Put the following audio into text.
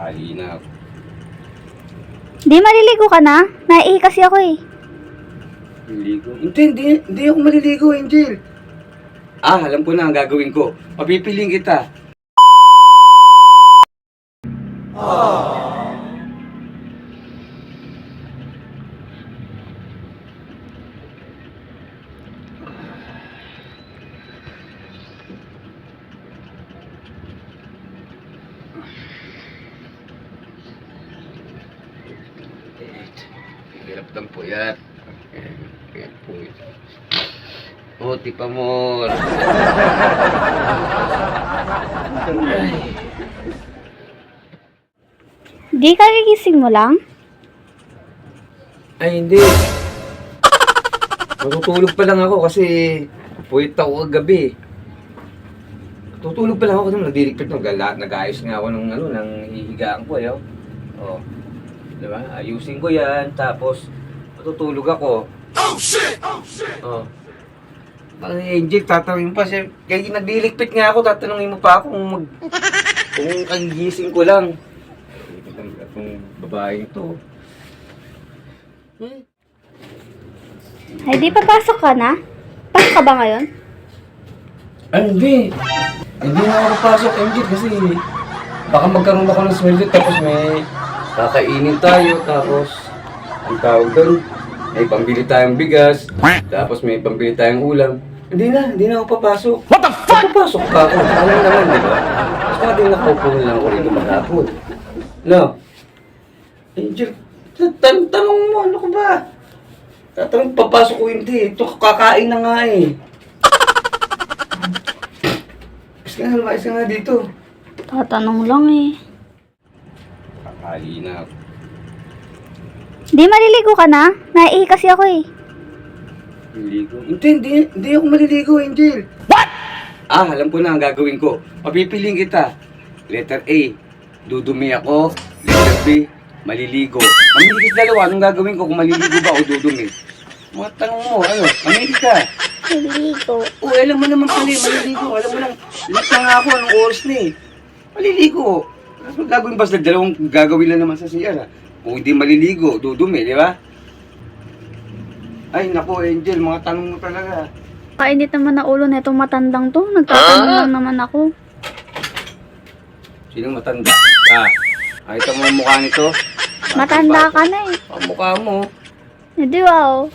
Hali na ako. Di maliligo ka na? Naiihi kasi ako eh. Maliligo? Hindi ako maliligo, Angel. Alam ko na ang gagawin ko. Papipiling kita. Hirap ng puyat. Hirap puyat. Oh, tipa mo. Di ka gigising mo lang? Ay, hindi. Matutulog pa lang ako kasi puyat ako kagabi. Tutulog pa lang ako kasi nagdiligpit ng gala. Nag-ayos nga ako ng hihigaan ko. Oh. Diba? Ayusin ko yan. Tapos, matutulog ako. Oh, shit! Oh, shit! Oh. Parang Angel, tatanungin pa siya. Kaya nagdiligpit nga ako, tatanungin mo pa ako kung kagigising ko lang. Itong babaeng to. Ay, di papasok ka na? Pasok ka ba ngayon? Ay, hindi. Hindi na ako papasok, Angel, kasi baka magkaroon ako ng sweldo tapos may kakainin tayo, tapos ang tawag doon, may pambili tayong bigas, tapos may pambili tayong ulam. Hindi na ako papasok. What the fuck? Papasok pa ako. Alam naman, di ba? Mas nga din nakaupunan lang ako rito maghapon. No? Angel, tanong mo, ano ko ba? Tatanong papasok ko hindi. Ito kakain na nga eh. Ayos ka nga dito. Tatanong lang eh. Kakali na ako. Di maliligo ka na? Naiihi kasi ako eh. Maliligo? Hindi ako maliligo, Angel. What? Alam ko na ang gagawin ko. Papipiling kita. Letter A, dudumi ako. Letter B, maliligo. Mamili ka dalawa, anong gagawin ko kung maliligo ba o dudumi? Mga tanong mo, mamili ka. Maliligo. Alam mo naman pala, maliligo. Alam mo lang, lahat na nga ako, anong oras na eh. Maliligo. Tapos gagawin ba sa dalawang gagawin lang naman sa CR, Kung hindi maliligo, dudumi, di ba? Ay, nako, Angel, mga tanong mo talaga. Kainit naman na ulo na itong matandang to. Nagtatanong lang naman ako. Sinong matanda? Nakita mo ang mukha nito? Matanda ka na eh. Ang mukha mo. Hindi wow.